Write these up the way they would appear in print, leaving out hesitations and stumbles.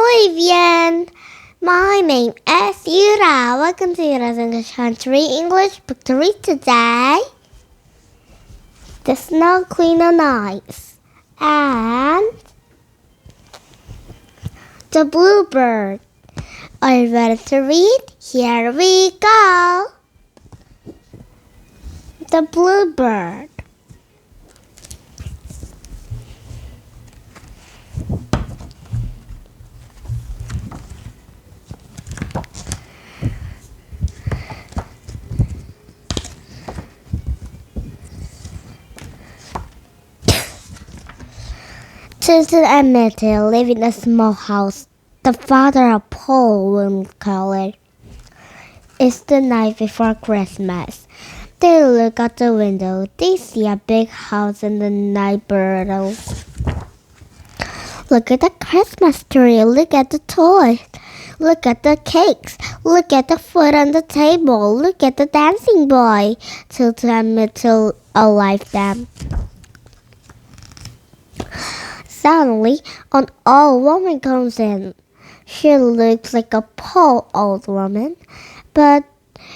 Vivian. My name is Yura. Welcome to Yura's English Country English Book to read today. The Snow Queen on Ice and the Bluebird. Are you ready to read? Here we go. The Bluebird. Susan and Matthew live in a small house. The father of Paul wouldn't call it. It's the night before Christmas. They look out the window. They see a big house in the night below. Look at the Christmas tree. Look at the toys. Look at the cakes. Look at the food on the table. Look at the dancing boy. Susan and Matthew alive them. Suddenly, an old woman comes in. She looks like a poor old woman, but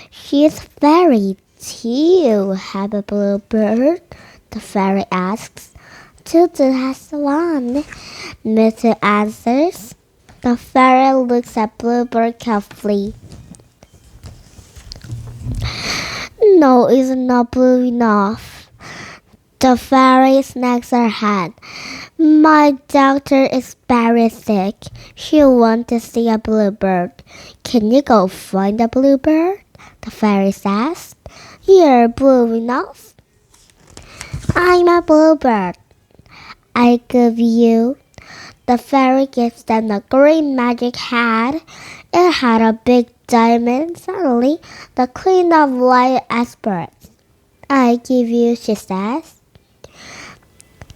she is fairy. Do you have a bluebird? The fairy asks. Tutu has one. Mr. answers. The fairy looks at Bluebird carefully. No, it's not blue enough. The fairy snacks her head. My doctor is very sick. She wants to see a bluebird. Can you go find a bluebird? The fairy says. You're blue enough. I'm a bluebird. I give you. The fairy gives them a green magic hat. It had a big diamond. Suddenly, the Queen of Light aspirates. I give you, she says.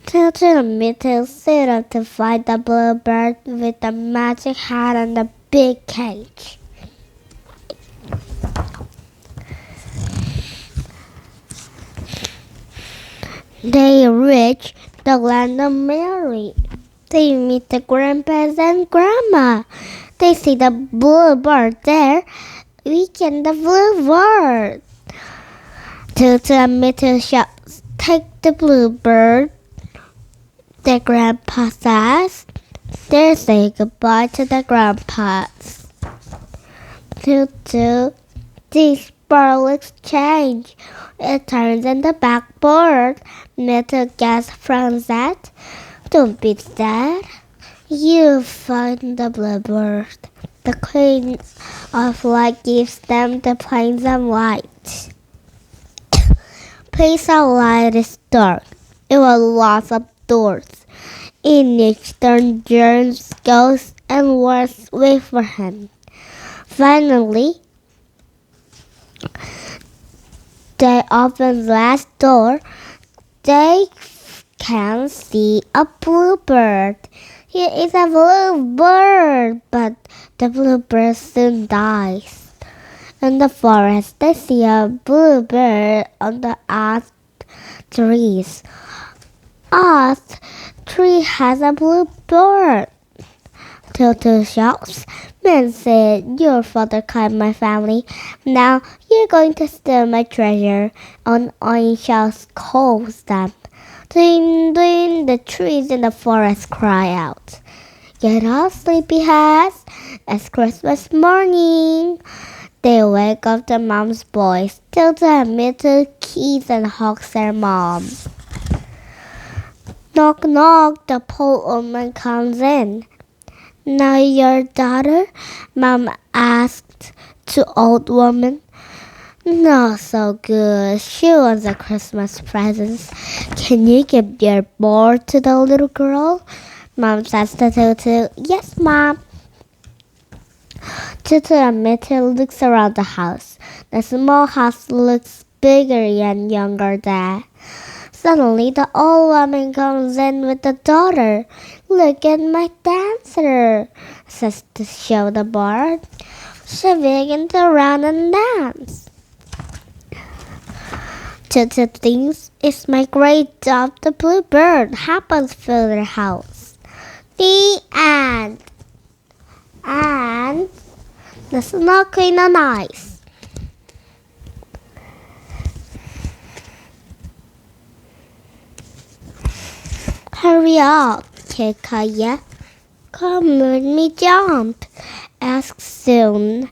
Tilted and Mittel set up to find the bluebird with the magic hat and the big cage. They reach the land of Mary. They meet the grandpas and grandma. They see the bluebird there. We can the bluebird. Tilted and Mittel shouts, take the bluebird. The grandpa says. They say goodbye to the grandpas. Tutu, these birds exchange. It turns in the backboard. Metal gets from that. Don't be sad. You find the bluebird. The Queen of Light gives them the plains of light. Place of light is dark. It was lots of doors. In each turn germs, ghosts, and words wait for him. Finally, they open the last door. They can see a bluebird. Here is a bluebird, but the bluebird soon dies. In the forest, they see a bluebird on the earth trees. Earth tree has a bluebird. Tutu shouts. Man said, your father killed my family. Now you're going to steal my treasure. An orange shell calls them. Ding, ding, the trees in the forest cry out. Get up, sleepyheads. It's Christmas morning. They wake up the mom's boys. Tutu admit to keys and hugs their mom. Knock, knock, the poor woman comes in. Now your daughter? Mom asked the old woman. Not so good. She wants a Christmas present. Can you give your board to the little girl? Mom says to Tutu. Yes, Mom. Tutu and Mittel looks around the house. The small house looks bigger and younger there. Suddenly, the old woman comes in with the daughter. Look at my dancer, says to show the bird. She begins to run and dance. Tutu thinks it's my great job. The bluebird happens through their house. The end. the snow queen on ice. Hurry up, said Kaya. Come with me, jump, asked Soon.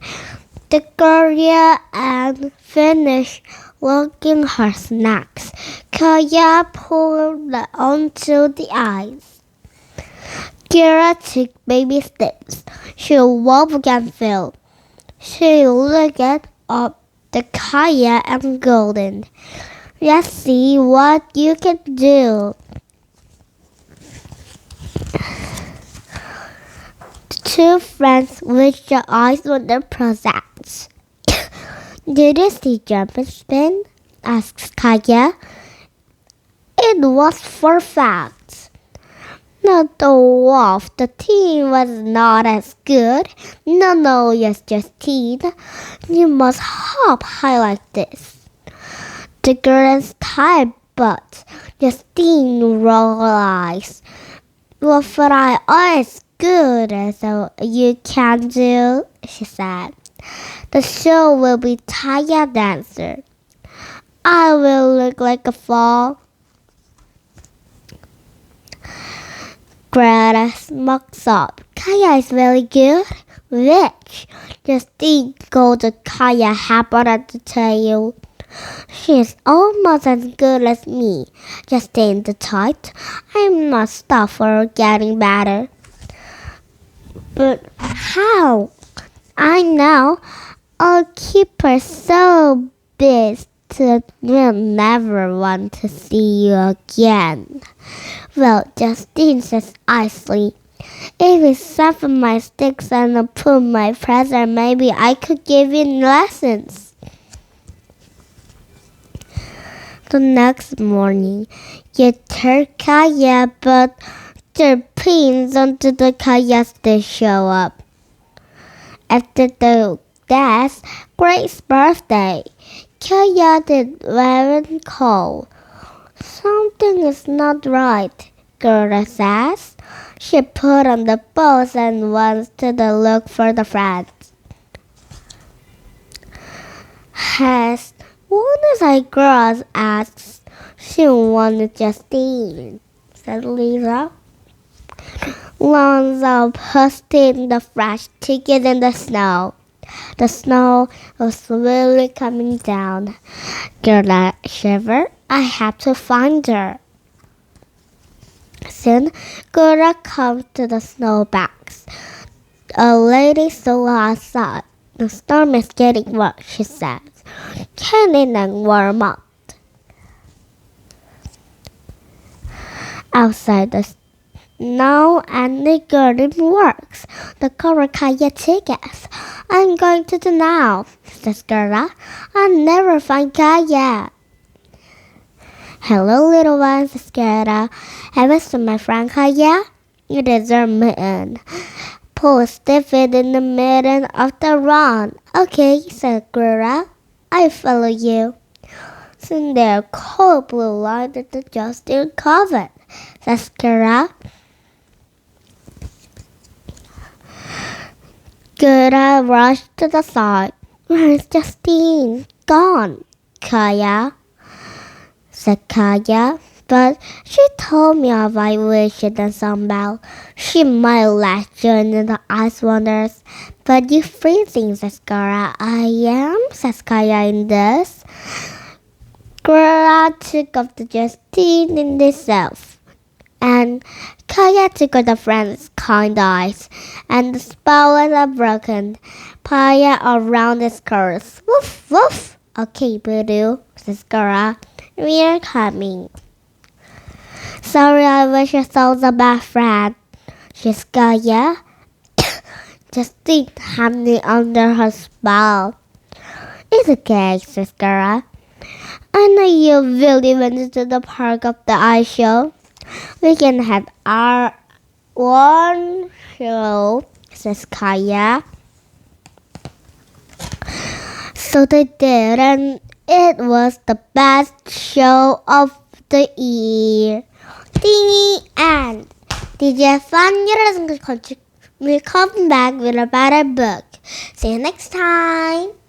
The girl and finished looking her snacks. Kaya pulled onto the ice. Kira took baby steps. She walked again fell. She looked up the Kaya and Golden. Let's see what you can do. The two friends wished their eyes on their projects. Did you see jump and spin? Asked Kaya. It was for facts. Not the wolf. The team was not as good. No, yes, Justine. You must hop high like this. The girls tired, but Justine rolled eyes. What I always good as you can do, she said. The show will be Kaya dancer. I will look like a fall. Greta smokes up. Kaya is very good. Which? Justine goes to Kaya happened at the tail. She is almost as good as me. Justine the tight. I must stop her getting better. But how? I know. I'll keep her so busy that we'll never want to see you again. Well, Justine says icily, if you sharpen my sticks and put my pressure, maybe I could give you lessons. The next morning, you turn Kaya, but the pins onto the kayaks they show up. After the dad's Grace's birthday, Kaya did very cold. Something is not right, Gerda says. She put on the bows and went to the look for the friends. Has one of my girls asks, she wanted Justine, said Lisa. Lonzo posted the fresh ticket in the snow. The snow was slowly coming down. Gerda shivered. I have to find her. Soon, Gerda comes to the snowbanks. A lady saw outside. The storm is getting worse, she says. Can it warm up? Outside the snow and the garden works. The Kaya tickets. I'm going to do now, says Gerda. I'll never find Kaya. Hello, little one, says Gerda. Have you seen my friend Kaya? It is her mitten. Pull stiff it in the middle of the run. Okay, said Gerda. I follow you. Soon their cold blue light that the Justin covered, says Gerda. Gerda rushed to the side. Where's Justine? Gone, Kaya, said Kaya. But she told me if I wish it and somehow she might let you into the ice wonders. But you freezing, says Gerda. I am, says Kaya in this. Gerda took off the Justine in herself. And Kaya took out the friend's kind eyes, and the spell was broken. Paya around the skirts. Woof, woof. Okay, Voodoo, says Gerda. We are coming. Sorry, I wish I saw the bad friend, says Kaya. Justine hanging under her spell. It's okay, says Gerda. I know you really went to the park of the ice show. We can have our own show, says Kaya. So they did, and it was the best show of the year. The end. Did you have fun? 여러분, We'll come back with a better book. See you next time.